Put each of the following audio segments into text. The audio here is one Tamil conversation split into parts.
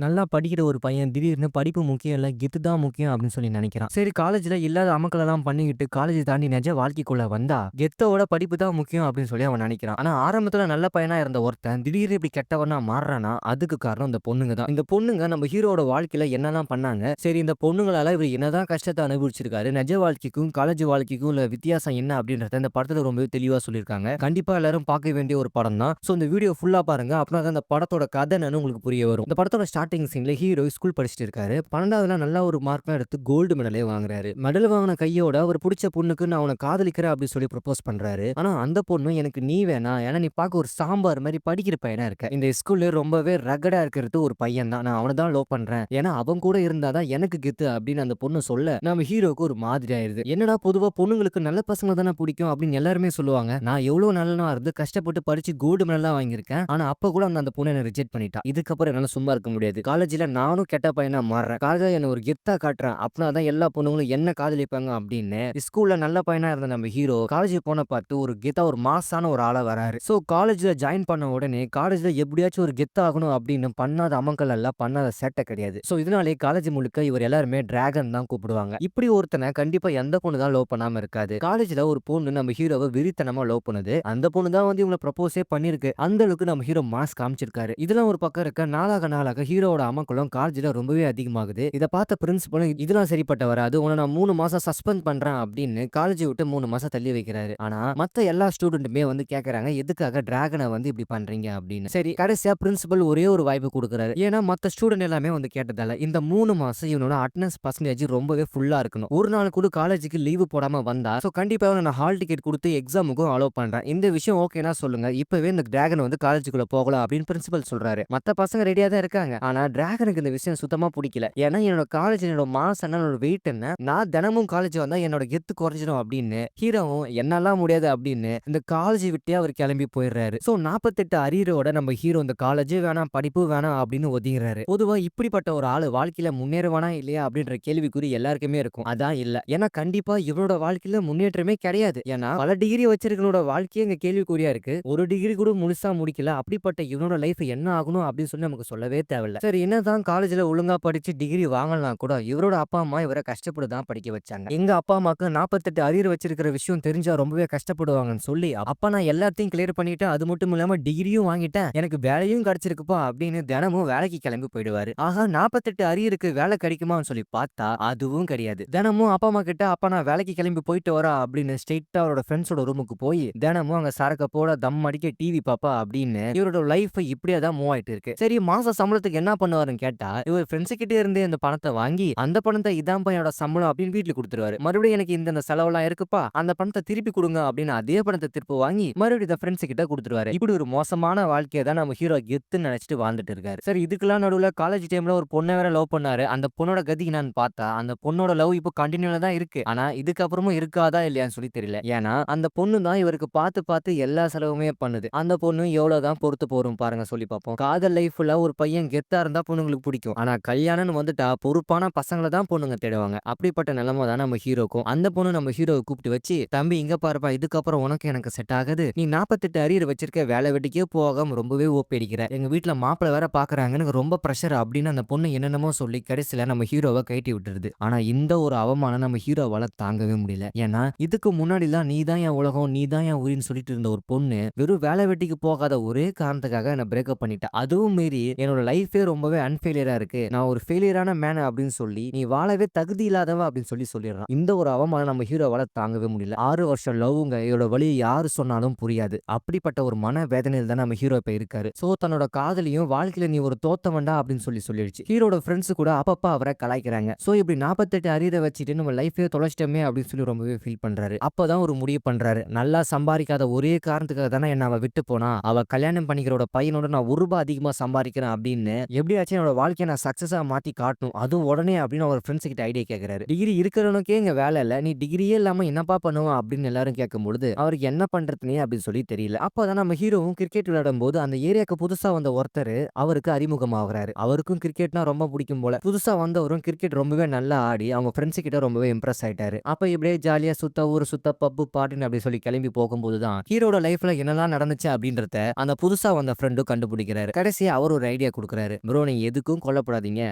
நல்லா படிக்கிற ஒரு பையன் திடீர்னு படிப்பு முக்கியம் இல்ல, கெத்து தான் முக்கியம் அப்படின்னு சொல்லி நினைக்கிறான். சரி காலேஜ்ல இல்லாத அமக்கலலாம் பண்ணிக்கிட்டு காலேஜ் தாண்டி நிஜ வாழ்க்கைக்குள்ள வந்தா, கெத்தோட படிப்பு தான் முக்கியம் அப்படின்னு சொல்லி அவன் நினைக்கிறான். ஆனா ஆரம்பத்துல நல்ல பையனா இருந்த ஒருத்தன் திடீர்னு இப்படி கெட்டவனா மாறுறானா, அதுக்கு காரணம் இந்த பொண்ணுங்க தான். இந்த பொண்ணுங்க நம்ம ஹீரோவோட வாழ்க்கையில என்னலாம் பண்ணாங்க, சரி இந்த பொண்ணுங்களால இவர் என்னதான் கஷ்டத்தை அனுபவிச்சிருக்காரு, நிஜ வாழ்க்கைக்கும் காலேஜ் வாழ்க்கைக்கும் உள்ள வித்தியாசம் என்ன அப்படின்றத இந்த படத்துல ரொம்பவே தெளிவா சொல்லியிருக்காங்க. கண்டிப்பா எல்லாரும் பார்க்க வேண்டிய ஒரு படம் தான். சோ இந்த வீடியோ ஃபுல்லா பாருங்க. அப்படின்னா தான் இந்த படத்தோட கதை என்னன்னு உங்களுக்கு புரிய வரும். இந்த படத்தோட ஸ்டார்டிங் சீன்ல ஹீரோ ஸ்கூல் படிச்சுட்டு இருக்காரு. 12வதுல நல்ல ஒரு மார்க்லாம் எடுத்து கோல்டு மெடலே வாங்குறாரு. மெடல் வாங்கின கையோட அவர் புடிச்ச பொண்ணுக்கு நான் உன்னை காதலிக்கிறேன் அப்படி சொல்லி ப்ரப்போஸ் பண்றாரு. ஆனா அந்த பொண்ணு எனக்கு நீ வேணாம். ஏன்னா நீ பார்க்க ஒரு சாம்பார் மாதிரி படிக்கிற பையனா இருக்க. இந்த ஸ்கூல்ல ரொம்பவே ரகடா இருக்கிறது ஒரு பையன் தான். நான் அவனை தான் லவ் பண்றேன். ஏன்னா அவன் கூட இருந்தாதான் எனக்கு கெத்து அப்படின்னு அந்த பொண்ணு சொல்ல நம்ம ஹீரோக்கு ஒரு மாதிரி ஆயிருது. என்னடா பொதுவா பொண்ணுங்களுக்கு நல்ல பசங்க தானே பிடிக்கும் அப்படின்னு எல்லாருமே சொல்லுவாங்க. நான் எவ்வளவு நல்லவனா இருந்து கஷ்டப்பட்டு படிச்சு கோல்டு மெடல்லாம் வாங்கியிருக்கேன். ஆனா அப்ப கூட அந்த பொண்ணு என்ன ரிஜெக்ட் பண்ணிட்டா. இதுக்கப்புறம் என்னால சும்மா இருக்க முடியாது. காலேஜ்ல நானும் கெட்ட பையனா மாறுறேன். காலேஜ்ல என்ன ஒரு கெத்தா காட்டுறேன். அப்படின்னா தான் எல்லா பொண்ணுங்களும் என்ன காதலிப்பாங்க அப்படின்னு ஸ்கூல்ல நல்ல பையனா இருந்த நம்ம ஹீரோ காலேஜ் போன பார்த்து ஒரு கெத்தா ஒரு மாசான ஒரு ஆளா வராரு. சோ காலேஜ்ல ஜாயின் பண்ண உடனே காலேஜ்ல எப்படியாச்சும் ஒரு கெத்தா ஆகணும் அப்படின்னு பண்ணாத அமங்கல் எல்லாம் பண்ணாத சேட்டை கிடையாது. சோ இதனாலே காலேஜ் முழுக்க இவர் எல்லாருமே டிராகன் தான் கூப்பிடுவாங்க. இப்படி ஒருத்தனை கண்டிப்பா எந்த பொண்ணு தான் லவ் பண்ணாம இருக்காது. காலேஜ்ல ஒரு பொண்ணு நம்ம ஹீரோவை வெறித்தனமா லவ் பண்ணுது. அந்த பொண்ணு தான் வந்து இவங்களை ப்ரப்போஸே பண்ணிருக்கு. அந்த அளவுக்கு நம்ம ஹீரோ மாஸ் காமிச்சிருக்காரு. இதெல்லாம் ஒரு பக்கம் இருக்க, நாளாக நாளாக ஹீரோவோட அமர்க்களம் காலேஜ்ல ரொம்பவே அதிகமாகுது. இத பார்த்த பிரின்சிபலும் இதெல்லாம் சரிப்பட்ட வராது. உன்னை நான் 3 மாசம் சஸ்பெண்ட் பண்றேன் அப்படின்னு காலேஜ் விட்டு 3 மாசம் தள்ளி வைக்கிறாரு. ஆனா மத்த எல்லா ஸ்டூடெண்ட்டுமே வந்து கேக்குறாங்க, எதுக்காக டிராகனை வந்து இப்படி பண்றீங்க அப்படின்னு. சரி கடைசியா பிரின்சிபல் ஒரே ஒரு வாய்ப்பு கொடுக்குறாரு. ஏன்னா மத்த ஸ்டூடெண்ட் எல்லாமே வந்து கேட்டதால இந்த 3 மாசம் இவனோட அட்டெண்டன்ஸ் பர்சன்டேஜ் ரொம்பவே ஃபுல்லா இருக்கணும். ஒரு நாள் கூட காலேஜுக்கு லீவு போடாம வந்தா சோ கண்டிப்பா நான் ஹால் டிக்கெட் கொடுத்து எக்ஸாமுக்கும் அலோவ் பண்றேன். இந்த விஷயம் ஓகேனா சொல்லுங்க. இப்பவே இந்த டிராகன் வந்து காலேஜுக்குள்ள போகலாம் அப்படின்னு பிரின்சிபல் சொல்றாரு. மத்த பசங்க ரெடியா தான் இருக்காங்க. ஆனா டிராகனுக்கு இந்த விஷயம் சுத்தமா பிடிக்கல. ஏன்னா என்னோட காலேஜ் என்னோட மாஸ் என்ன, என்னோட வெயிட் என்ன, நான் தினமும் காலேஜ் வந்தா என்னோட கெத்து குறைஞ்சிடும் அப்படின்னு ஹீரோவும் என்னாலாம் முடியாது அப்படின்னு இந்த காலேஜ் விட்டே அவர் கிளம்பி போயிடுறாரு. சோ 48 அரியரோட நம்ம ஹீரோ இந்த காலேஜ் வேணாம் படிப்பு வேணாம் அப்படின்னு ஒதுங்கிறாரு. பொதுவா இப்படிப்பட்ட ஒரு ஆளு வாழ்க்கையில முன்னேறுவானா இல்லையா அப்படின்ற கேள்விக்குறி எல்லாருக்குமே இருக்கும். அதான் இல்ல. ஏன்னா கண்டிப்பா இவனோட வாழ்க்கையில முன்னேற்றமே கிடையாது. ஏன்னா பல டிகிரி வச்சிருக்கனோட வாழ்க்கையே இங்க கேள்விக்குறியா இருக்கு. ஒரு டிகிரி கூட முழுசா முடிக்கல. அப்படிப்பட்ட இவனோட லைஃப் என்ன ஆகணும் அப்படின்னு சொல்லி நமக்கு சொல்லவே தேவையில்ல. சரி என்னதான் காலேஜ்ல ஒழுங்கா படிச்சு டிகிரி வாங்கலாம் கூட இவரோட அப்பா அம்மா இவரை கஷ்டப்பட்டு தான் படிக்க வச்சாங்க. எங்க அப்பா அம்மாக்கு 48 அரியர் வச்சிருக்கிற விஷயம் தெரிஞ்சா ரொம்பவே கஷ்டப்படுவாங்கன்னு சொல்லி அப்பா நான் எல்லாத்தையும் கிளியர் பண்ணிட்டேன். அது மட்டும் இல்லாம டிகிரியும் வாங்கிட்டேன். எனக்கு வேலையும் கிடைச்சிருக்குப்பா அப்படின்னு தினமும் வேலைக்கு கிளம்பி போயிடுவாரு. ஆஹா 48 அரியருக்கு வேலை கிடைக்குமான்னு சொல்லி பார்த்தா அதுவும் கிடையாது. தினமும் அப்பா அம்மா கிட்ட அப்பா நான் வேலைக்கு கிளம்பி போயிட்டு வரா அப்படின்னு ஸ்ட்ரெயிட்டா அவரோட ஃப்ரெண்ட்ஸோட ரூமுக்கு போய் தினமும் அங்க சரக்க போட தம் அடிக்க டிவி பாப்பா அப்படின்னு இவரோட லைஃப் இப்படியே தான் மூவ் ஆயிட்டு இருக்கு. சரி மாச சம்பளத்துக்கு என்ன பண்ணுவாருன்னு கேட்டா இவர் ஃப்ரெண்ட்ஸ் கிட்ட இருந்து இந்த பணத்தை வாங்கி அந்த பணத்தை இதான் என்னோட சம்பளம் அப்படின்னு வீட்டுல கொடுத்துருவாரு. மறுபடியும் எனக்கு இந்த செலவெல்லாம் இருக்குப்பா அந்த பணத்தை திருப்பி கொடுங்க அப்படின்னு அதே பணத்தை திருப்பி வாங்கி மறுபடியும் இந்த ஃப்ரெண்ட்ஸ் கிட்ட கொடுத்துருவாரு. இப்படி ஒரு மோசமான வாழ்க்கையை தான் நம்ம ஹீரோ கெத்துன்னு நினைச்சிட்டு வாழ்ந்துட்டு இருக்காரு. சரி இதுக்கெல்லாம் நடுவுல காலேஜ் டைம்ல ஒரு பொண்ணை வேற லவ் பண்ணாரு. அந்த பொண்ணோட கதி என்னன்னு பார்த்தா அந்த பொண்ணோட லவ் இப்போ கண்டினியூல தான் இருக்கு. ஆனா இதுக்கப்புறமும் இருக்காதா இல்லையான்னு சொல்லி தெரியல. ஏன்னா அந்த பொண்ணு தான் இவருக்கு பார்த்து பார்த்து எல்லா செலவுமே பண்ணுது. அந்த பொண்ணு எவ்வளவுதான் பொறுத்து போறோம் பாருங்க சொல்லி பார்ப்போம். காதல் லைஃப்ல ஒரு பையன் கெத்தா இருந்தா பொண்ணுங்களுக்கு பிடிக்கும். ஆனா கல்யாணம்னு வந்துட்டா பொறுப்பான பசங்களை தான் பொண்ணுங்க தேடுவாங்க. அப்படிப்பட்ட நிலைமை தான் நம்ம ஹீரோக்கும். அந்த பொண்ணு நம்ம ஹீரோவை கூப்பிட்டு வச்சு தம்பி இங்க பாருப்பா இதுக்கப்புறம் உனக்கு எனக்கு செட் ஆகுது. நீ 48 அரியர் வச்சிருக்க வேலை வெட்டிக்கே போகாம ரொம்பவே ஓப்பி அடிக்கிற. எங்க வீட்டுல மாப்பிள்ளை வேற பாக்குறாங்க எனக்கு ரொம்ப பிரஷர் அப்படின்னு அந்த பொண்ணு என்னென்னமோ சொல்லி கடைசியில நம்ம ஹீரோவை கழட்டி விட்டுருது. ஆனா இந்த ஒரு அவமானம் நம்ம ஹீரோவால தாங்கவே முடியல. ஏன்னா இதுக்கு முன்னாடிலாம் நீ தான் என் உலகம் நீ தான் என் உயிர்னு சொல்லிட்டு இருந்த ஒரு பொண்ணு வெறும் வேலை வெட்டிக்கு போகாத ஒரே காரணத்துக்காக என்ன பிரேக்கப் பண்ணிட்டா. அதுவும் மீறி என்னோட லைஃபே ரொம்பவே அன்ஃபெயிலியரா இருக்கு. நான் ஒரு ஃபெயிலியரான மேன் அப்படின்னு சொல்லி நீ வாழவே தகுதி இல்லாதவ அப்படின்னு சொல்லி சொல்லிடுறான். இந்த ஒரு அவமானம் நம்ம ஹீரோவால தாங்கவே முடியல. 6 வருஷம் லவ்ங்க இதோட வழி யாரு சொன்னாலும் புரியாது. அப்படிப்பட்ட ஒரு மன வேதனையில் தான் நம்ம ஹீரோ இப்ப இருக்காரு. சோ தன்னோட காதலியும் வாழ்க்கையில நீ ஒரு தோத்தவன்டா அப்படின்னு சொல்லி சொல்லிடுச்சு. ஹீரோட ஃப்ரெண்ட்ஸ் கூட அப்பப்ப அவரை கலாய்க்கிறாங்க. சோ இப்படி 48 அரியரை வச்சுட்டு நம்ம லைஃபே தொலைச்சிட்டோமே அப்படின்னு சொல்லி ரொம்பவே ஃபீல் பண்றாரு. அப்பதான் ஒரு முடிவு பண்றாரு. நல்லா சம்பாதிக்காத ஒரே காரணத்துக்காக தானே என்ன அவ விட்டு போனா. அவ கல்யாணம் பண்ணிக்கிறோட பையனோட நான் ₹1 அதிகமா சம்பாதிக்கிறேன் அப்படின்னு எப்படியாச்சும் என்னோட வாழ்க்கையை நான் சக்சஸா மாத்தி காட்டணும். அதுவும் உடனே அப்படின்னு அவர் ஃப்ரெண்ட்ஸ் கிட்ட ஐடியா கேட்கிறாரு. டிகிரி இருக்கிறவனுக்கே இங்க வேலை இல்ல. நீ டிகிரியே இல்லாம என்னப்பா பண்ணுவ அப்படின்னு எல்லாரும் கேட்கும்பொழுது அவருக்கு என்ன பண்றதுனே அப்படின்னு சொல்லி தெரியல. அப்பதான் நம்ம ஹீரோவும் கிரிக்கெட் விளையாடும் போது அந்த ஏரியாக்கு புதுசா வந்த ஒருத்தர் அவருக்கு அறிமுகமாகறாரு. அவருக்கும் கிரிக்கெட்னா ரொம்ப பிடிக்கும் போல. புதுசா வந்தவரும் கிரிக்கெட் ரொம்பவே நல்லா ஆடி அவங்க ஃப்ரெண்ட்ஸ் கிட்ட ரொம்பவே இம்ப்ரெஸ் ஆயிட்டாரு. அப்ப இப்படியே ஜாலியா சுத்த ஊர் சுத்த பப்பு பாட்டுன்னு அப்படி சொல்லி கிளம்பி போகும்போது தான் ஹீரோட லைஃப்ல என்னெல்லாம் நடந்துச்சு அப்படின்றத அந்த புதுசா வந்த ஃப்ரெண்டும் கண்டுபிடிக்கிறாரு. கடைசியா அவர் ஒரு ஐடியா கொடுக்குறாரு. ப்ரோ நீங்க எதுக்கும் கொல்லப்படாதீங்க.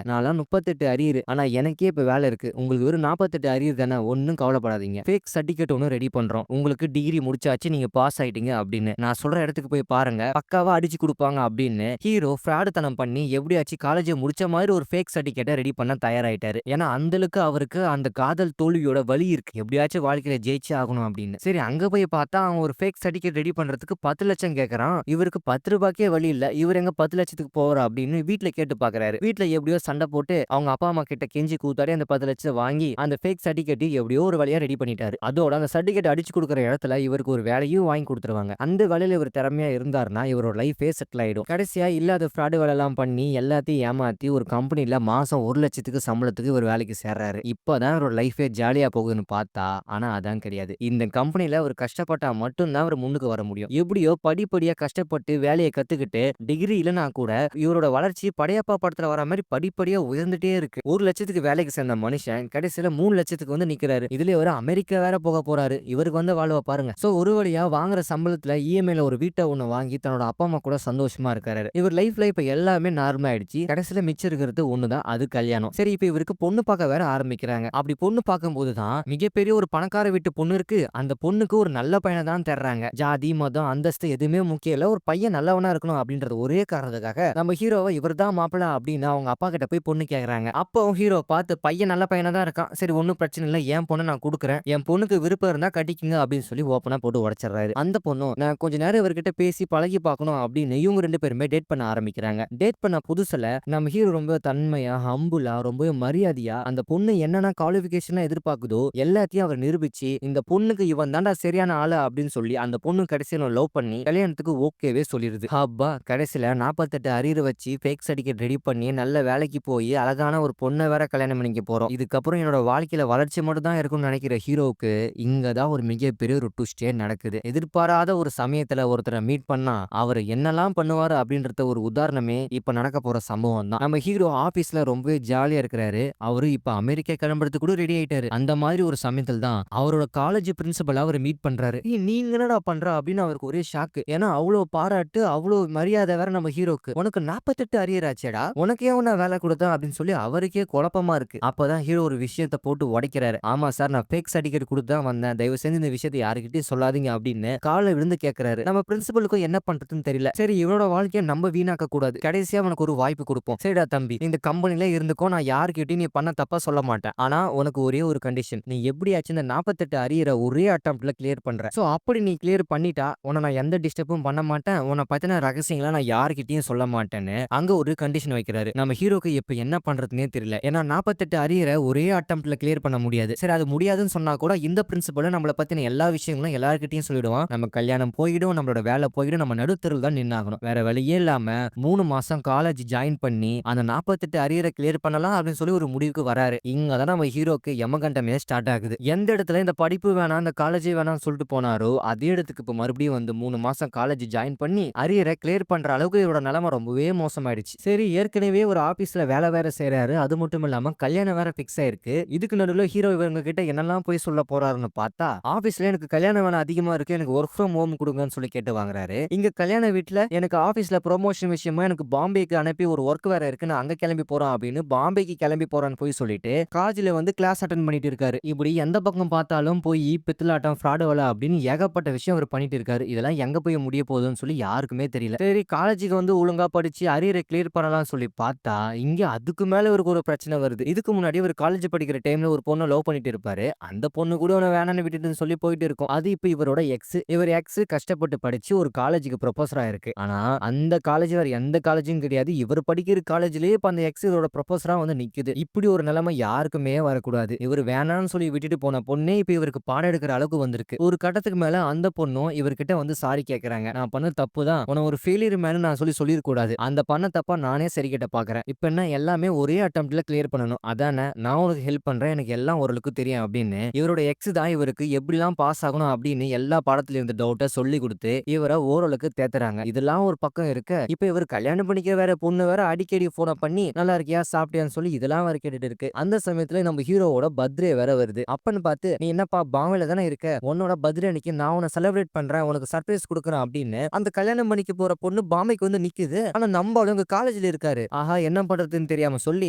நான்லாம் 38 அரியர். ஆனா எனக்கே இப்ப வேலை இருக்கு. உங்களுக்கு வெறும் 48 அரியர் தானே. ஒண்ணும் கவலைப்படாதீங்க. ஃபேக் சர்டிபிகேட் ஒண்ணும் ரெடி பண்றோம். உங்களுக்கு டிகிரி முடிச்சாச்சு. நீங்க பாஸ் ஆயிட்டீங்க அப்படின்னு. நான் சொல்ற இடத்துக்கு போய் பாருங்க. பக்காவா அடிச்சு குடுப்பாங்க அப்படின்னு ஹீரோ ஃப்ராடுத்தனம் பண்ணி எப்படியாச்சும் காலேஜ முடிச்ச மாதிரி ஒரு ஃபேக் சர்டிபிகேட்ட ரெடி பண்ண தயாராயிட்டாரு. ஏன்னா அந்த அளவுக்கு அவருக்கு அந்த காதல் தோல்வியோட வலி இருக்கு. எப்படியாச்சும் வாழ்க்கையில ஜெயிச்சே ஆகணும் அப்படின்னு. சரி அங்க போய் பார்த்தா அவன் ஒரு ஃபேக் சர்டிபிகேட் ரெடி பண்றதுக்கு 10 லட்சம் கேட்கறான். இவருக்கு 10 ரூபாய்க்கே வழி இல்ல. இவர் எங்க 10 லட்சத்துக்கு போறா அப்படின்னு வீட்ல கேட்டு பார்க்கறாரு. வீட்ல எப்படியோ சண்டை போட்டு அவங்க அப்பா அம்மா கிட்ட கெஞ்சி கூத்தாடி அந்த 10 லட்சம் வாங்கி அந்த ஃபேக் சர்டிபிகேட் எப்படியோ ஒரு வழியா ரெடி பண்ணிட்டாரு. அதோட அந்த சர்டிபிகேட் அடிச்சு குடுக்குற இடத்துல இவருக்கு ஒரு வேலையும் வாங்கி குடுத்துருவாங்க. அந்த வேலையில இவர் திறமையா இருந்தாருன்னா இவரோட லைஃபே செட்டில் ஆயிடும். கடைசியா இல்லாத ஃப்ராடு வேலை எல்லாம் பண்ணி எல்லாத்தையும் ஏமாத்தி ஒரு கம்பெனில மாசம் 1 லட்சத்துக்கு சம்பளத்துக்கு ஒரு வேலைக்கு சேர்றாரு. இப்பதான் அவரோட லைஃபே ஜாலியா போகுதுன்னு பார்த்தா ஆனா அதான் கிடையாது. இந்த கம்பெனில அவர் கஷ்டப்பட்டா மட்டும் தான் அவர் முன்னுக்கு வர முடியும். எப்படியோ படிப்படியா கஷ்டப்பட்டு வேலையை கத்துக்கிட்டு டிகிரி இல்லனா கூட இவரோட வளர்ச்சி படையப்பா படத்துல வர மாதிரி படிப்படியா உயர்ந்துட்டே இருக்கு. 1 லட்சத்துக்கு வேலைக்கு சேர்ந்த மனுஷன் கடைசியில 3 லட்சத்துக்கு வந்து நிக்கிறாரு. இதுல ஒரு அமெரிக்கா வேற போக போறாரு. இவருக்கு வந்து வாழ்வ பாருங்க. சோ ஒரு வழியா வாங்குற சம்பளத்துல இஎம்ஐல ஒரு வீட்டை ஒண்ணு வாங்கி தன்னோட அப்பா அம்மா கூட சந்தோஷமா இருக்காரு. இவர் லைஃப்ல இப்ப எல்லாமே நார்மல் ஆயிடுச்சு. கடைசியில மிச்சம் இருக்கிறது ஒண்ணுதான், அது கல்யாணம். சரி இப்ப இவருக்கு பொண்ணு பார்க்க வேற ஆரம்பிக்கிறாங்க. அப்படி பொண்ணு பார்க்கும்போது தான் மிகப்பெரிய ஒரு பணக்கார வீட்டு பொண்ணு இருக்கு. அந்த பொண்ணுக்கு ஒரு நல்ல பையனை தான் தர்றாங்க. ஜாதி மதம் அந்தஸ்து எதுவுமே முக்கியம் இல்ல. ஒரு பையன் நல்லவனா இருக்கணும் அப்படின்றது ஒரே காரணத்துக்காக நம்ம ஹீரோவை இவர் தான் மாப்பிள்ள அப்படின்னு அவங்க அப்பா கிட்ட போய் பொண்ணு கேக்குறாங்க. அப்போ ஹீரோ பார்த்து பையன் நல்ல பையனா தான் இருக்கான். சரி ஒன்னும் பிரச்சனை இல்ல. என் பொண்ணை நான் கொடுக்குறேன். என் பொண்ணுக்கு விருப்பம் இருந்தா கட்டிக்குங்க அப்படின்னு சொல்லி ஓப்பனா போட்டு உடைச்சிடுறாரு. அந்த பொண்ணும் நான் கொஞ்ச நேரம் இவர்கிட்ட பேசி பழகி பார்க்கணும் அப்படின்னு இவங்க 2 பேருமே டேட் பண்ண ஆரம்பிக்கிறாங்க. டேட் பண்ண புதுசுல நம்ம ஹீரோ ரொம்ப தன்மையா ஹம்புலா ரொம்ப மரியாதையா அந்த பொண்ணு என்னென்ன குவாலிஃபிகேஷன் எதிர்பார்க்குதோ எல்லாத்தையும் அவர் நிரூபிச்சு இந்த பொண்ணுக்கு இவன் தாண்டா சரியான ஆளு அப்படின்னு சொல்லி அந்த பொண்ணு கடைசியில லவ் பண்ணி கல்யாணத்துக்கு ஓகேவே சொல்லிருது. அப்பா கடைசியில 48 அரியர் வச்சு ஃபேக் சர்டிபிகேட் ரெடி பண்ணி நல்ல வேலைக்கு போய் அழகான ஒரு பொண்ணை வேற கல்யாணம் பண்ணிக்க போறோம். இதுக்கப்புறம் என்னோட வாழ்க்கையில வளர்ச்சி மட்டும் தான் இருக்கும்னு நினைக்கிற ஹீரோவுக்கு இங்கதான் ஒரு மிகப்பெரிய ஒரு ட்விஸ்டே நடக்குது. எதிர்பாராத ஒரு சமயத்துல ஒருத்தரை மீட் பண்ணா அவர் என்னெல்லாம் பண்ணுவாரு அப்படின்றத ஒரு உதாரணமே இப்ப நடக்க போற சம்பவம் தான். நம்ம ஹீரோ ஆபீஸ்ல ரொம்பவே ஜாலியா இருக்கிறாரு. அவரு இப்ப அமெரிக்கா கிளம்புறதுக்கு கூட ரெடி ஆயிட்டாரு. அந்த மாதிரி ஒரு சமயத்தில் தான் அவரோட காலேஜ் பிரின்சிபல் அவர் மீட் பண்றாரு. நீங்க என்னடா பண்ற அப்படின்னு அவருக்கு ஒரே ஷாக்கு. ஏன்னா அவ்வளவு பாராட்டு அவ்வளவு மரியாதை வேற நம்ம ஹீரோக்கு. உனக்கு 48 அரியர் ஆச்சேடா, உனக்கே நான் வேலை கொடுத்தேன் அப்படின்னு சொல்லி அவருக்கே குழப்பமா இருக்கு. அப்பதான் ஹீரோ ஒரு விஷயத்தை போட்டு உடைக்கிறாரு. ஆமா சார் நான் ஃபேக் சர்டிபிகேட் கொடுத்து தான் வந்தேன். தயவு செஞ்சு இந்த விஷயத்தை யாருக்கிட்டையும் சொல்லாதீங்க அப்படின்னு காலை விழுந்து கேட்கிறாரு. நம்ம பிரின்சிபலுக்கும் என்ன பண்றதுன்னு தெரியல. சரி இவனோட வாழ்க்கையை நம்ம வீணாக்க கூடாது. கடைசியா அவனுக்கு ஒரு வாய்ப்பு கொடுப்போம். சரிடா தம்பி இந்த கம்பெனில இருந்துக்கோ, நான் யாருக்கிட்டையும் நீ பண்ண தப்பா சொல்ல மாட்டேன். ஆனா உனக்கு ஒரே ஒரு கண்டிஷன். நீ எப்படியாச்சும் இந்த 48 அரியரை ஒரே அட்டம்ப்ட்ல கிளியர் பண்ற. சோ அப்படி நீ கிளியர் பண்ணிட்டா உன்னை நான் எந்த டிஸ்டர்பும் பண்ண மாட்டேன். உன்னை பத்தின ரகசியங்களை நான் யாருக்கிட்டையும் சொல்ல மாட்டேன்னு அங்க ஒரு கண்டிஷன் வைக்கிறாரு. நம்ம ஹீரோக்கு இப்ப என்ன பண்றதுன்னே தெரியல. ஏன்னா 48 அரியரை ஒரே அட்டம்ப்ட்ல கிளியர் பண்ண முடியாது. சரி அது முடியாதுன்னு சொன்னா கூட இந்த பிரின்சிபல் நம்மள பத்தின எல்லா விஷயங்களும் எல்லார்கிட்டயும் சொல்லிடுவான். நம்ம கல்யாணம் போயிடும், நம்மளோட வேலை போயிடும், நம்ம நடுத்தருவில் தான் நின்னாகணும். வேற வழியே இல்லாம 3 மாசம் காலேஜ் ஜாயின் பண்ணி அந்த 48 அரியரை கிளியர் பண்ணலாம் அப்படின்னு சொல்லி ஒரு முடிவுக்கு வராரு. இங்கதான் நம்ம ஹீரோக்கு யமகண்டமே ஸ்டார்ட் ஆகுது. எந்த இடத்துல இந்த படிப்பு வேணாம் இந்த காலேஜே வேணாம்னு சொல்லிட்டு போனாரோ அதே இடத்துக்கு இப்ப மறுபடியும் வந்து 3 மாசம் காலேஜ் ஜாயின் பண்ணி அரியரை கிளியர் பண்ற அளவுக்கு இவரோட நிலைமை ரொம்பவே மோசமாயிடுச்சு. சரி ஏற்கனவே ஒரு ஆபீஸ்ல வேலை வேற செய்யறாரு. அது மட்டும் இல்லாம கல்யாணம் வேற பிக்ஸ் ஆயிருக்கு. இதுக்கு நடுவுல ஹீரோ இவங்க கிட்ட என்னெல்லாம் போய் சொல்ல போறாருன்னு பார்த்தா ஆபீஸ்ல எனக்கு கல்யாண வேலை அதிகமா இருக்கு, எனக்கு ஒர்க் ஃப்ரம் ஹோம் கொடுங்கன்னு சொல்லி கேட்டு வாங்குறாரு. இங்க கல்யாண வீட்டுல எனக்கு ஆபீஸ்ல ப்ரொமோஷன் விஷயமா எனக்கு பாம்பேக்கு அனுப்பி ஒரு ஒர்க் வேற இருக்கு, நான் அங்க கிளம்பி போறோம் அப்படின்னு பாம்பேக்கு கிளம்பி போறான்னு போய் சொல்லிட்டு காலேஜ்ல வந்து கிளாஸ் அட்டென்ட் பண்ணிட்டு இருக்காரு. இப்படி எந்த பக்கம் பார்த்தாலும் போய் பித்தலாட்டம் ஃப்ராடு வேலை அப்படின்னு ஏகப்பட்ட விஷயம் அவர் பண்ணிட்டு இருக்காரு. இதெல்லாம் எங்க போய் முடிய போகுதுன்னு சொல்லி யாருக்குமே தெரியல. சரி காலேஜுக்கு வந்து ஒழுங்கா படிச்சு அரியரை கிளியர் பண்ணலாம் சொல்லி பார்த்தா இங்க அதுக்கு மேல இவருக்கு ஒரு பிரச்சனை வருது. இதுக்கு முன்னாடி ஒரு காலேஜ் படிக்கிற டைம்ல ஒரு பொண்ணை லவ் பண்ணிட்டு இருப்பாரு. அந்த பொண்ணு கூட உன வேணான்னு விட்டுட்டு சொல்லி போயிட்டு இருக்கும். அது இப்ப இவரோட எக்ஸ். இவர் எக்ஸ் கஷ்டப்பட்டு படிச்சு ஒரு காலேஜுக்கு ப்ரொபோசர் ஆயிருக்கு. ஆனா அந்த காலேஜ் வேற எந்த காலேஜும் கிடையாது. இவர் படிக்கிற காலேஜ்லயே இப்ப அந்த எக்ஸ் இதோட ப்ரொபோசரா வந்து நிக்குது. இப்படி ஒரு நிலைமை யாருக்குமே வரக்கூடாது. இவர் வேணான்னு சொல்லி விட்டுட்டு போன பொண்ணே இப்ப இவருக்கு பாடம் எடுக்கிற அளவுக்கு வந்திருக்கு. ஒரு கட்டத்துக்கு மேல அந்த பொண்ணும் இவர்கிட்ட வந்து சாரி கேக்குறாங்க. நான் பண்ண தப்பு தான், உன ஒரு ஃபெயிலியர் மேனு நான் சொல்லிருக்க கூடாது. அந்த பண்ண தப்பா நானே சரி கட்ட பாக்குறேன். இப்ப என்ன எல்லாமே ஒரே அட்டம்ப்ட்ல கிளியர் பண்ணணும். அதானே நான் உனக்கு ஹெல்ப் பண்றேன், எனக்கு எல்லாம் ஓரளவுக்கு தெரியும் அப்படின்னு இவரோட எக்ஸ் தான் இவருக்கு எப்படிலாம் பாஸ் ஆகணும் அப்படின்னு எல்லா பாடத்துல இருந்த டவுட்டை சொல்லி கொடுத்து இவரை ஓரளவுக்கு தேத்துறாங்க. இதெல்லாம் ஒரு பக்கம் இருக்க இப்ப இவர் கல்யாணம் பண்ணிக்க வேற பொண்ணு வேற அடிக்கடி போனை பண்ணி நல்லா இருக்கியா சாப்பிட்டியான்னு சொல்லி இதெல்லாம் வேற கேட்டுட்டு இருக்கு. அந்த சமயத்துல நம்ம ஹீரோவோட பர்த்டே வேற வருது. அப்பன்னு பார்த்து நீ என்னப்பா பாம்பேல தானே இருக்க, உன்னோட பர்த்டே அன்னைக்கு நான் உன்னை செலிப்ரேட் பண்றேன், உனக்கு சர்ப்ரைஸ் கொடுக்குறேன் அப்படின்னு அந்த கல்யாணம் பண்ணிக்க போற பொண்ணு பாம்பேக்கு வந்து நிக்குது. ஆனா நம்ம அவங்க காலேஜ்ல இருக்காரு. ஆஹா! என்ன பண்றதுன்னு தெரியாம சொல்லி,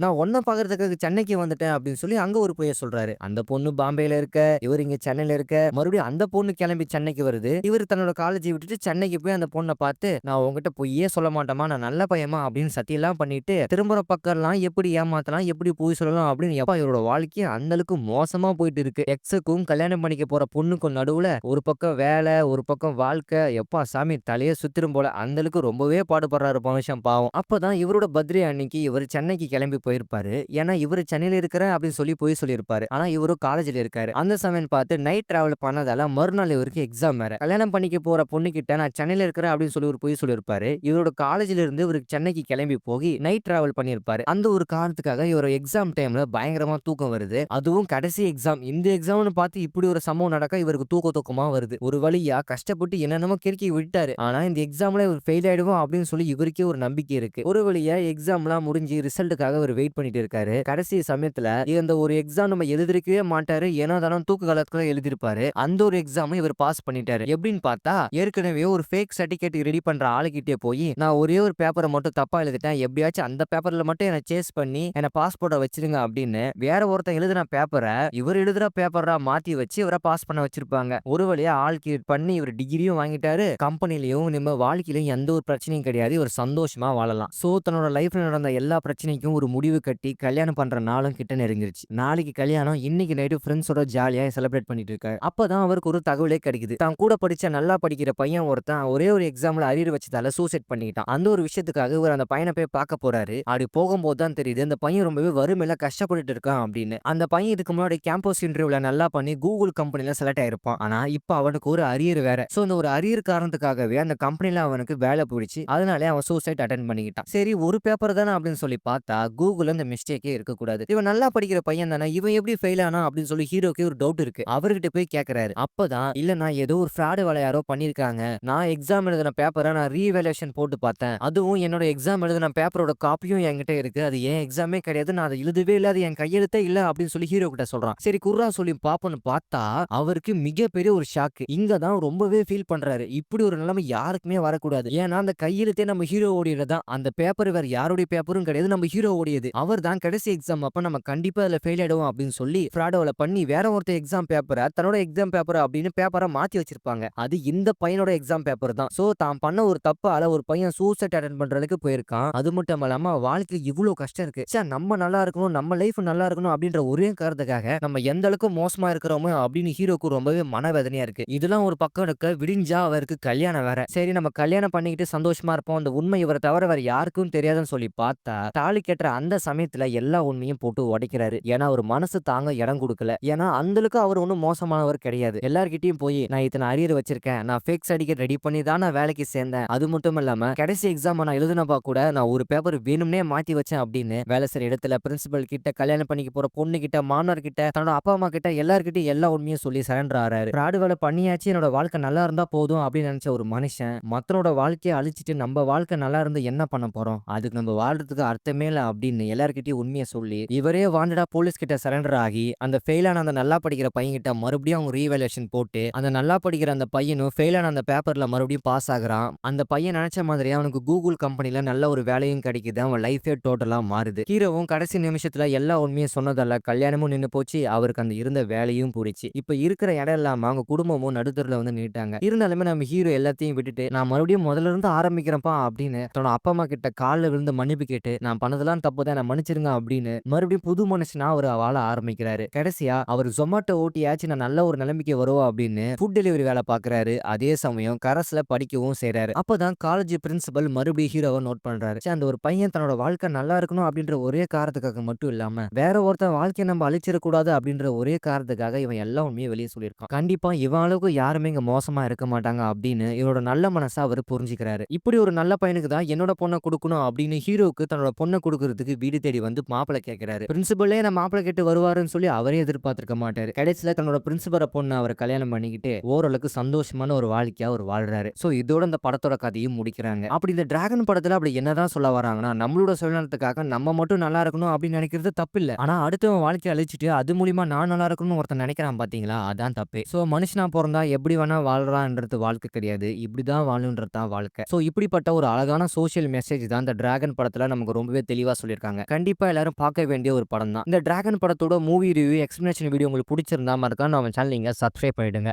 நான் உன்ன பார்க்கறதுக்காக சென்னைக்கு வந்துட்டேன் அப்படின்னு சொல்லி அங்க ஒரு பொய்ய சொல்றாரு. அந்த பொண்ணு பாம்பேல இருக்க, இவரு இங்க சென்னையில இருக்க, மறுபடியும் அந்த பொண்ணு கிளம்பி சென்னைக்கு வருது. இவரு தன்னோட காலேஜை விட்டுட்டு சென்னைக்கு போய் அந்த பொண்ண பார்த்து, நான் உன்கிட்ட பொய்யே சொல்ல மாட்டேம்மா, நான் நல்ல பையன்மா அப்படின்னு சத்தியம்லாம் பண்ணிட்டு, திரும்புற பக்கம்லாம் எப்படி ஏமாத்தலாம், எப்படி பொய் சொல்லலாம் அப்படின்னு எப்பா இவரோட வாழ்க்கை அந்த அளவுக்கு மோசமா போயிட்டு இருக்கு. எக்ஸுக்கும் கல்யாணம் பண்ணிக்க போற பொண்ணுக்கும் நடுவுல ஒரு பக்கம் வேலை, ஒரு பக்கம் வாழ்க்கை, எப்பா சாமி தலையே சுத்திரும் போல. அந்த அளவுக்கு ரொம்பவே பாடுபடுறாரு மனுஷன் பாவம். அப்பதான் இவரோட பர்த்டே அன்னைக்கு இவரு சென்னைக்கு கிளம்பி போயிருப்பாரு. ஏன்னா இவரு சென்னையில இருக்கிறேன் அப்படின்னு சொல்லி பொய் சொல்லியிருப்பாரு. ஆனா இவரு காலேஜ்ல இருக்காரு. அந்த சமயம் பார்த்து நைட் டிராவல் பண்ணதால மறுநாள் இவருக்கு எக்ஸாம் வேற. கல்யாணம் பண்ணிக்க போற பொண்ணு கிட்ட நான் சென்னையில இருக்கிறேன் அப்படின்னு சொல்லி ஒரு பொய் சொல்லியிருப்பாரு. இவரோட காலேஜ்ல இருந்து இவருக்கு சென்னைக்கு கிளம்பி போய் நைட் டிராவல் பண்ணியிருப்பாரு. அந்த ஒரு காரணத்துக்காக இவரோட எக்ஸாம் டைம்ல பயங்கரமா தூக்கம் வருது. அதுவும் கடைசி எக்ஸாம். இந்த எக்ஸாம்னு பார்த்து இப்படி ஒரு சம்பவம் நடக்க இவருக்கு தூக்கமா வருது. ஒரு வழியா கஷ்டப்பட்டு என்னென்னமோ கிறுக்கி விட்டாரு. ஆனா இந்த எக்ஸாம்ல இவர் ஃபெயில் ஆயிடுவோம் அப்படின்னு சொல்லி இவருக்கே ஒரு நம்பிக்கை இருக்கு. ஒரு வழியா எக்ஸாம்லாம் முடிஞ்சு ரிசல்ட்டுக்காக இவர் வெயிட் பண்ணிட்டு இருக்காரு. கடைசி சமயத்துல இந்த ஒரு எக்ஸாம் நம்ம எழுதிருக்கவே மாட்டாரு. ஏன்னா தானே தூக்க காலத்துல எழுதிருப்பாரு. அந்த ஒரு எக்ஸாம் இவர் பாஸ் பண்ணிட்டாரு. எப்படின்னு பார்த்தா ஏற்கனவே ஒரு ஃபேக் சர்டிபிகேட் ரெடி பண்ற ஆளுகிட்டே போய் நான் ஒரே ஒரு பேப்பரை மட்டும் தப்பா எழுதிட்டேன். எப்படியாச்சும் அந்த பேப்பர்ல மட்டும் என்ன சேஸ் பண்ணி என்ன பாஸ்போர்ட்டை வச்சிருங்க அப்படின்னு வேற ஒருத்தன் எழுதின பேப்பரை இவர் எழுதுற பேப்பரா மாத்தி வச்சு இவரை பாஸ் பண்ண வச்சிருப்பாங்க. ஒரு வழியா ஆல் கிளியர் பண்ணி இவர் டிகிரியும் வாங்கிட்டாரு. கம்பெனிலயும் நம்ம வாழ்க்கையிலும் எந்த ஒரு பிரச்சனையும் கிடையாது. இவர் சந்தோஷமா வாழலாம். சோ தன்னோட லைஃப்ல நடந்த எல்லா பிரச்சனைக்கும் ஒரு முடிவு கட்டி கல்யாணம் பண்ற நாளும் கிட்ட நெருங்கிருச்சு. நாளைக்கு கல்யாணம், இன்னைக்கு நைட்டு ஃப்ரெண்ட்ஸோட ஜாலியா செலிப்ரேட் பண்ணிட்டு இருக்காரு. அப்பதான் அவருக்கு ஒரு தகவலே கிடைக்குது. தான் கூட படிச்ச நல்லா படிக்கிற பையன் ஒருத்தன் ஒரே ஒரு எக்ஸாம்ல அரியர் வச்சதால சூசைட் பண்ணிட்டான். அந்த ஒரு விஷயத்துக்காக இவர் அந்த பையனை போய் பார்க்க போறாரு. அப்படி போகும்போது தான் தெரியுது அந்த பையன் ரொம்பவே வறுமையில கஷ்டப்பட்டுட்டு இருக்கான் அப்படின்னு. அந்த பையன் இதுக்கு முன்னாடி கேம்பஸ் இன்டர்வியூல நல்லா பண்ணி கூகுள் கம்பெனில செலக்ட் ஆயிருப்பான். ஆனா இப்ப அவனுக்கு ஒரு அரியர் வேற. சோ இந்த ஒரு அரியர் காரணத்துக்காகவே அந்த கம்பெனில அவனுக்கு வேலை போயிடுச்சு. அதனாலே அவன் சூசைட் அட்டென்ட் பண்ணிக்கிட்டான். சரி ஒரு பேப்பர் தானே அப்படின்னு சொல்லி பார்த்தா கூகுள்ல இந்த மிஸ்டேக்கே இருக்கக்கூடாது. இவன் நல்லா படிக்கிற பையன் தானே, இவன் எப்படி ஃபெயில் ஆனா அப்படின்னு சொல்லி ஹீரோக்கு ஒரு டவுட் இருக்கு. அவர்கிட்ட போய் கேக்குறாரு. அப்பதான் இல்ல நான் ஏதோ ஒரு ஃப்ராடு வேலை யாரோ பண்ணிருக்காங்க. நான் எக்ஸாம் எழுதின பேப்பரை நான் ரீவேல்யூஷன் போட்டு பார்த்தேன். அதுவும் என்னோட எக்ஸாம் எழுதின பேப்பரோட காப்பியும் என்கிட்ட இருக்கு. அது ஏன் எக்ஸாமே கிடையாது. நான் அதை எழுதவே இல்ல. அது என் கையெழுத்தே இல்ல அப்படின்னு சொல்லி ஹீரோ கிட்ட சொல்றான். சரி குர்ரா சொல்லி பாப்போன்னு பார்த்தா அவருக்கு மிகப்பெரிய ஒரு ஷாக்கு. இங்க தான் ரொம்பவே ஃபீல் பண்றாரு. இப்படி ஒரு நிலைமை யாருக்குமே வரக்கூடாது. ஏன்னா அந்த கையெழுத்தே நம்ம ஹீரோ ஓடியதான். அந்த பேப்பர் வேற யாருடைய பேப்பரும் கிடையாது. நம்ம ஹீரோ ஓடியது. அவர் தான் கடைசி எக்ஸாம் அப்ப நம்ம கண்டிப்பா அதுல ஃபெயில் ஆயிடுவோம் அப்படின்னு சொல்லி ஃப்ராடோல பண்ணி வேற ஒருத்தர் எக்ஸாம் பேப்பரை தன்னோட எக்ஸாம் பேப்பர் அப்படின்னு பேப்பரை மாத்தி வச்சிருப்பாங்க. அது இந்த பையனோட எக்ஸாம் பேப்பர் தான். சோ தான் பண்ண ஒரு தப்பால ஒரு பையன் சூசைட் அட்டென்ட் பண்றதுக்கு போயிருக்கான். அது மட்டும் இல்லாம வாழ்க்கையில இவ்வளவு கஷ்டம் இருக்கு. ச்சே நம்ம நல்லா இருக்கணும், நம்ம லைஃப் நல்லா இருக்கணும் அப்படின்ற ஒரே காரணத்துக்காக நம்ம எந்த அளவுக்கு மோசமா இருக்கிறோமோ அப்படின்னு ஹீரோக்கு ரொம்பவே மனவேதனையா இருக்கு. இதெல்லாம் ஒரு பக்கம் இருக்க, விடிஞ்சா அவருக்கு கல்யாணம் வேற. சரி நம்ம கல்யாணம் பண்ணிக்கிட்டு சந்தோஷமா இருப்போம். அந்த உண்மை இவரை தவிர வேற யாருக்கும் தெரியாதுன்னு சொல்லி பார்த்தா தாலி கட்டுற அந்த சமயத்துல எல்லா உண்மையும் போட்டு உடைக்கிறாரு. ஏன்னா ஒரு மனசு தாங்க இடம் கொடுக்கல. ஏன்னா அந்த அளவுக்கு அவர் ஒன்றும் மோசமானவர் கிடையாது. எல்லார்கிட்டயும் போய் நான் இத்தனை அரியர் வச்சிருக்கேன், நான் ஃபேக் சர்டிபிகேட் ரெடி பண்ணி தான் நான் வேலைக்கு சேர்ந்தேன். அது மட்டும் இல்லாம கடைசி எக்ஸாம் நான் எழுதினப்பா கூட நான் ஒரு பேப்பர் வேணும்னே மாத்தி வச்சேன் அப்படின்னு வேலை செய்யற இடத்துல பிரின்சிபல் கிட்ட, கல்யாணம் பண்ணிக்க போற பொண்ணு கிட்ட, மாணவர் கிட்ட, தன்னோட அப்பா அம்மா கிட்ட எல்லார்கிட்டயும் எல்லா உண்மையும் சொல்லி சரண்டர் ஆறாரு. ஃப்ராடு வேலை பண்ணியாச்சு, என்னோட வாழ்க்கை நல்லா இருந்தா போதும் அப்படின்னு நினைச்ச ஒரு மனுஷன் மத்தனோட வாழ்க்கையை அழிச்சிட்டு நம்ம வாழ்க்கை நல்லா இருந்து என்ன பண்ண போறோம், அதுக்கு நம்ம வாழ்றதுக்கு அர்த்தமே இல்ல அப்படின்னு எல்லார்கிட்டயும் உண்மையை சொல்லி இவரே வாண்டடா போலீஸ் கிட்ட சரண்டர் ஆகி அந்த ஃபெயிலான அந்த நல்லா படிக்கிற பையன் கிட்ட மறுபடியும் அவங்க ரீவேல்யூஷன் போட்டு அந்த நல்லா படிக்கிற அந்த பையனும் ஃபெயிலான அந்த பேப்பர்ல மறுபடியும் பாஸ் ஆகுறான். அந்த பையன் நினைச்ச மாதிரி அவனுக்கு கூகுள் கம்பெனில நல்ல ஒரு வேலையும் கிடைக்குது. அவன் லைஃபே டோட்டலா மாறுது. ஹீரோவும் கடைசி நிமிஷத்துல எல்லா உண்மையும் சொன்னதால கல்யாணமும் நின்னு போச்சு. அவருக்கு அந்த இருந்த வேலையும் போயிடுச்சு. இப்ப இருக்கிற இடம் இல்லாம அவங்க குடும்பமும் நடுத்தருல வந்து நின்னுட்டாங்க. இருந்தாலுமே நம்ம ஹீரோ எல்லாத்தையும் விட்டுட்டு நான் மறுபடியும் முதல்ல இருந்து ஆரம்பிக்கிறேன்ப்பா அப்படின்னு தன்னோட அப்பா அம்மா கிட்ட காலில் விழுந்து மன்னிப்பு கேட்டு நான் பண்ணதெல்லாம் தப்பு தான், நான் மன்னிச்சிருங்க அப்படின்னு மறுபடியும் புது மனுஷனா அவர் வாழ ஆரம்பிக்கிறாரு. கடைசியா அவர் ஜொமேட்டோ ஓட்டியாச்சு நான் நல்ல ஒரு நிலைமைக்கு வருவோம் அப்படின்னு ஃபுட் டெலிவரி வேலை பாக்குறாரு. அதே சமயம் கரஸ்ல படிக்கவும் செய்றாரு. அப்பதான் காலேஜ் பிரின்சிபல் மறுபடியும் ஹீரோவை நோட் பண்றாரு. அந்த ஒரு பையன் தன்னோட வாழ்க்கை நல்லா இருக்கணும் அப்படின்ற ஒரே காரணத்துக்காக மட்டும் இல்லாம வேற ஒருத்தன் வாழ்க்கையை நம்ம அழிச்சிடக்கூடாது அப்படின்ற ஒரே காரணத்துக்காக இவன் எல்லா உண்மையும் வெளியே சொல்லியிருக்கான். கண்டிப்பா இவன் அளவுக்கு யாருமே இங்க மோசமா இருக்க மாட்டாங்க அப்படின்னு இவரோட நல்ல மனசா அவர் புரிஞ்சுக்கிறாரு. இப்படி ஒரு நல்ல பையனுக்கு தான் என்னோட பொண்ணை கொடுக்கணும் அப்படின்னு ஹீரோக்கு தன்னோட பொண்ணை கொடுக்கறதுக்கு வீடு தேடி வந்து மாப்பிளை கேட்கிறாரு. பிரின்சிபலே நான் மாப்பிளை கேட்டு வருவாருன்னு சொல்லி அவரே எதிர்பார்த்திருக்க மாட்டாரு. கடைசியில தன்னோட பிரின்சிபலை பொண்ணு அவர் கல்யாணம் பண்ணிக்கிட்டு ஓரளவுக்கு சந்தோஷமான ஒரு வாழ்க்கையா அவர் வாழ்றாரு. சோ இதோட இந்த படத்தோட கதையும் முடிக்கிறாங்க. அப்படி இந்த டிராகன் படத்துல அப்படி என்னதான் சொல்ல வராங்கன்னா நம்மளோட சுயநலத்துக்காக நம்ம மட்டும் நல்லா இருக்கணும் அப்படின்னு நினைக்கிறது தப்பு இல்ல. ஆனா அடுத்தவன் வாழ்க்கையை அழிச்சிட்டு அது மூலியமா நான் நல்லா இருக்கணும்னு ஒருத்தன் நினைக்கிறான் பாத்தீங்களா, அதான் தப்பு. சோ மனுஷனா பிறந்தா எப்படி வேணா வாழ்றான்ன்றது வாழ்க்கை கிடையாது. இப்படிதான் வாழணும்ன்றது தான் வாழ்க்கை. சோ இப்படிப்பட்ட ஒரு அழகான சோசியல் மெசேஜ் மெசேஜ் தான் இந்த டிராகன் படத்துல நமக்கு ரொம்பவே தெளிவா சொல்லியிருக்காங்க. கண்டிப்பா எல்லாரும் பார்க்க வேண்டிய ஒரு படம் தான். இந்த டிராகன் படத்தோட மூவி ரிவ்யூ, எக்ஸ்ப்ளனேஷன் வீடியோ உங்களுக்கு புடிச்சிருந்தா மறக்காம நம்ம சேனல் நீங்க சப்ஸ்கிரைப் பண்ணிடுங்க.